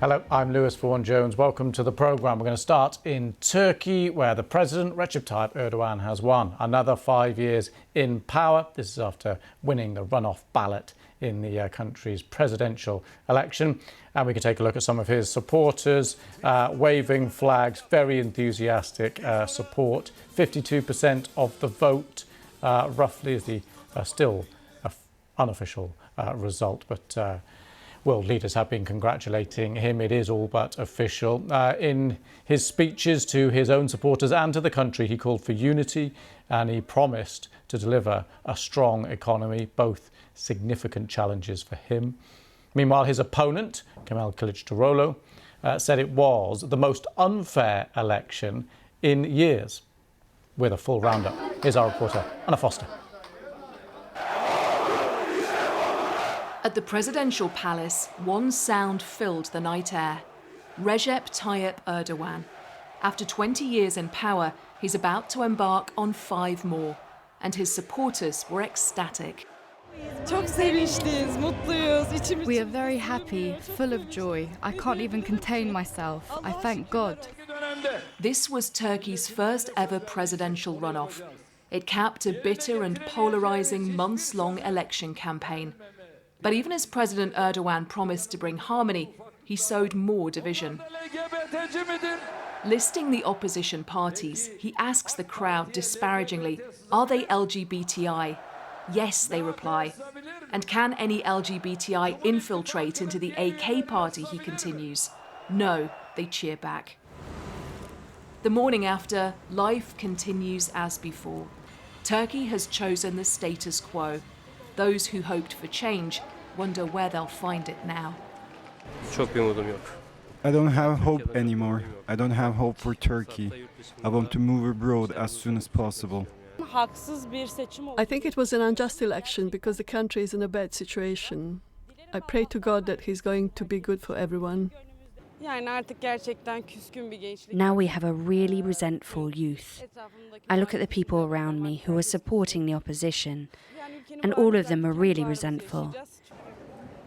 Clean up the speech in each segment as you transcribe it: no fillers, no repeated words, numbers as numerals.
Hello, I'm Lewis Vaughan-Jones. Welcome to the programme. We're going to start in Turkey, where the President, Recep Tayyip Erdogan, has won another 5 years in power. This is after winning the runoff ballot in the country's presidential election. And we can take a look at some of his supporters, waving flags, very enthusiastic support. 52% of the vote, roughly, is the still unofficial result, but world leaders have been congratulating him. It is all but official. In his speeches to his own supporters and to the country, he called for unity and he promised to deliver a strong economy, both significant challenges for him. Meanwhile, his opponent, Kemal Kilicdaroglu, said it was the most unfair election in years. With a full roundup, here's our reporter, Anna Foster. At the presidential palace, one sound filled the night air. Recep Tayyip Erdogan. After 20 years in power, he's about to embark on 5 more. And his supporters were ecstatic. We are very happy, full of joy. I can't even contain myself. I thank God. This was Turkey's first ever presidential runoff. It capped a bitter and polarising months-long election campaign. But even as President Erdogan promised to bring harmony, he sowed more division. Listing the opposition parties, he asks the crowd disparagingly, are they LGBTI? Yes, they reply. And can any LGBTI infiltrate into the AK party, he continues? No, they cheer back. The morning after, life continues as before. Turkey has chosen the status quo. Those who hoped for change wonder where they'll find it now. I don't have hope anymore. I don't have hope for Turkey. I want to move abroad as soon as possible. I think it was an unjust election because the country is in a bad situation. I pray to God that he's going to be good for everyone. Now we have a really resentful youth. I look at the people around me who are supporting the opposition, and all of them are really resentful.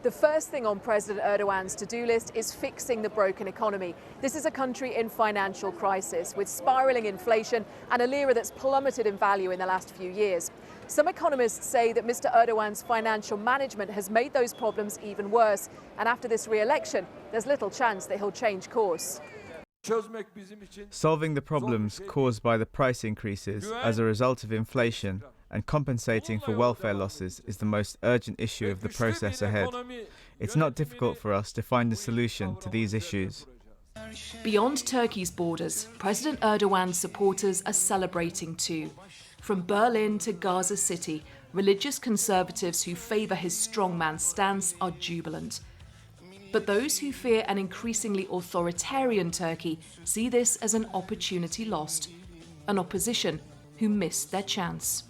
The first thing on President Erdogan's to-do list is fixing the broken economy. This is a country in financial crisis with spiralling inflation and a lira that's plummeted in value in the last few years. Some economists say that Mr. Erdogan's financial management has made those problems even worse. And after this re-election, there's little chance that he'll change course. Solving the problems caused by the price increases as a result of inflation and compensating for welfare losses is the most urgent issue of the process ahead. It's not difficult for us to find a solution to these issues. Beyond Turkey's borders, President Erdogan's supporters are celebrating too. From Berlin to Gaza City, religious conservatives who favour his strongman stance are jubilant. But those who fear an increasingly authoritarian Turkey see this as an opportunity lost, an opposition who missed their chance.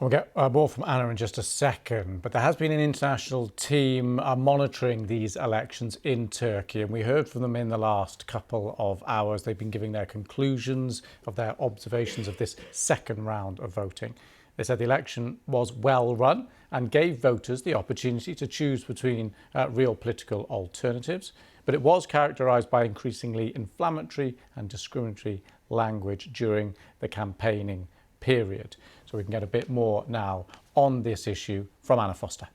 We'll get more from Anna in just a second, but there has been an international team monitoring these elections in Turkey, and we heard from them in the last couple of hours. They've been giving their conclusions of their observations of this second round of voting. They said the election was well run and gave voters the opportunity to choose between real political alternatives, but it was characterised by increasingly inflammatory and discriminatory language during the campaigning period. So we can get a bit more now on this issue from Anna Foster.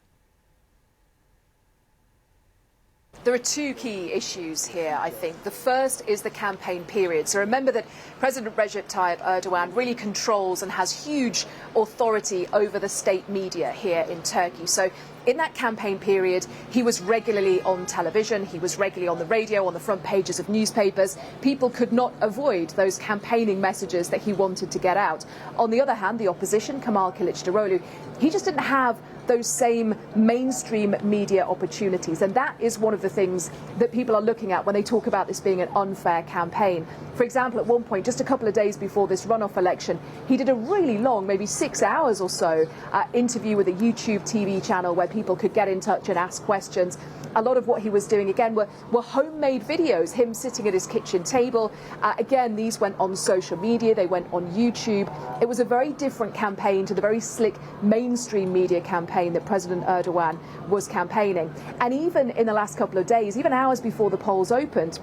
There are 2 key issues here, I think. The first is the campaign period. So remember that President Recep Tayyip Erdogan really controls and has huge authority over the state media here in Turkey. So in that campaign period, he was regularly on television, he was regularly on the radio, on the front pages of newspapers. People could not avoid those campaigning messages that he wanted to get out. On the other hand, the opposition, Kemal Kilicdaroglu, he just didn't have those same mainstream media opportunities. And that is one of the things that people are looking at when they talk about this being an unfair campaign. For example, at one point, just a couple of days before this runoff election, he did a really long, maybe 6 hours or so, interview with a YouTube TV channel where people could get in touch and ask questions. A lot of what he was doing, again, were homemade videos, him sitting at his kitchen table. Again, these went on social media, they went on YouTube. It was a very different campaign to the very slick mainstream media campaign campaign that President Erdogan was campaigning. And even in the last couple of days, even hours before the polls opened,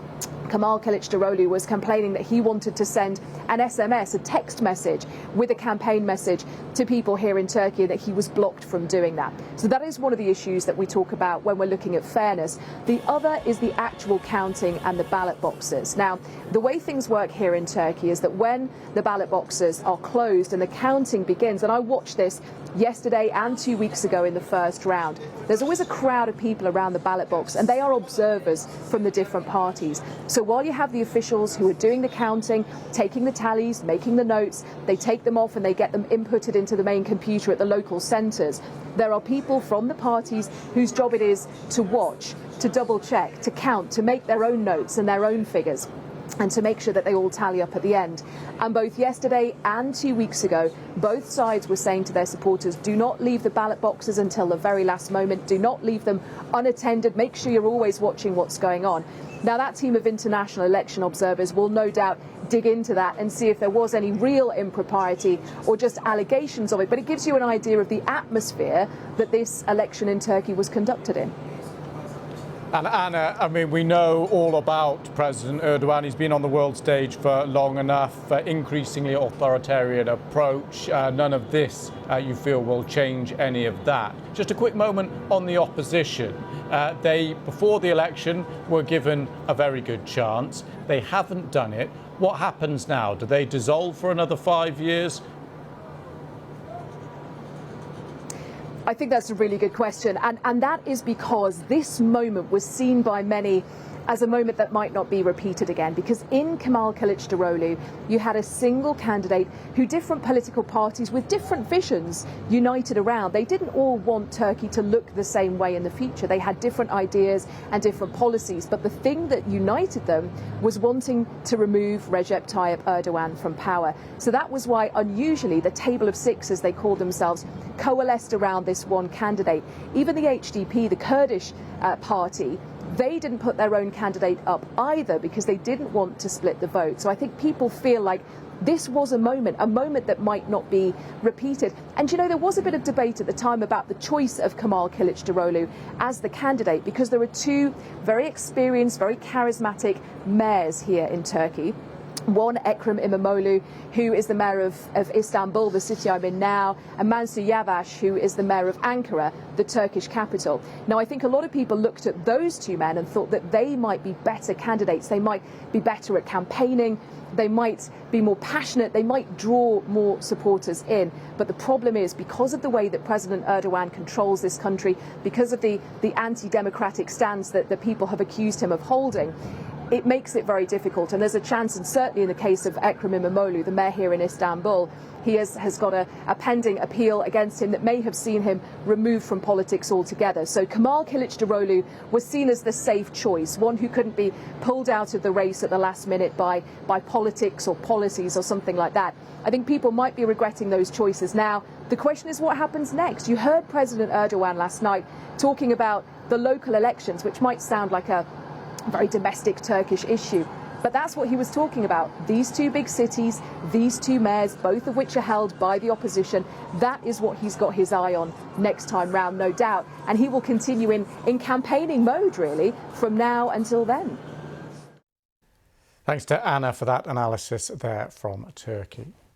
Kemal Kilicdaroglu was complaining that he wanted to send an SMS, a text message, with a campaign message to people here in Turkey, and that he was blocked from doing that. So that is one of the issues that we talk about when we're looking at fairness. The other is the actual counting and the ballot boxes. Now, the way things work here in Turkey is that when the ballot boxes are closed and the counting begins, and I watched this yesterday and 2 weeks ago in the first round, there's always a crowd of people around the ballot box, and they are observers from the different parties. So while you have the officials who are doing the counting, taking the tallies, making the notes, they take them off and they get them inputted into the main computer at the local centres, there are people from the parties whose job it is to watch, to double check, to count, to make their own notes and their own figures, and to make sure that they all tally up at the end. And both yesterday and 2 weeks ago, both sides were saying to their supporters, do not leave the ballot boxes until the very last moment, do not leave them unattended, make sure you're always watching what's going on. Now, that team of international election observers will no doubt dig into that and see if there was any real impropriety or just allegations of it, but it gives you an idea of the atmosphere that this election in Turkey was conducted in. And Anna, I mean, we know all about President Erdogan. He's been on the world stage for long enough, increasingly authoritarian approach. None of this, you feel, will change any of that. Just a quick moment on the opposition. They, before the election, were given a very good chance. They haven't done it. What happens now? Do they dissolve for another 5 years? I think that's a really good question, and that is because this moment was seen by many as a moment that might not be repeated again, because in Kemal Kilicdaroglu you had a single candidate who different political parties with different visions united around. They didn't all want Turkey to look the same way in the future. They had different ideas and different policies, but the thing that united them was wanting to remove Recep Tayyip Erdogan from power. So that was why, unusually, the table of six, as they called themselves, coalesced around this one candidate. Even the HDP, the Kurdish party, they didn't put their own candidate up either because they didn't want to split the vote. So I think people feel like this was a moment that might not be repeated. And you know, there was a bit of debate at the time about the choice of Kemal Kilicdaroglu as the candidate, because there are two very experienced, very charismatic mayors here in Turkey. One, Ekrem İmamoğlu, who is the mayor of Istanbul, the city I'm in now, and Mansur Yavaş, who is the mayor of Ankara, the Turkish capital. Now, I think a lot of people looked at those two men and thought that they might be better candidates. They might be better at campaigning. They might be more passionate. They might draw more supporters in. But the problem is, because of the way that President Erdogan controls this country, because of the anti-democratic stance that the people have accused him of holding, it makes it very difficult. And there's a chance, and certainly in the case of Ekrem İmamoğlu, the mayor here in Istanbul, he has got a pending appeal against him that may have seen him removed from politics altogether. So Kemal Kilicdaroglu was seen as the safe choice, one who couldn't be pulled out of the race at the last minute by politics or policies or something like that. I think people might be regretting those choices now. The question is, what happens next? You heard President Erdogan last night talking about the local elections, which might sound like a very domestic Turkish issue. But that's what he was talking about. These two big cities, these two mayors, both of which are held by the opposition, that is what he's got his eye on next time round, no doubt. And he will continue in campaigning mode, really, from now until then. Thanks to Anna for that analysis there from Turkey.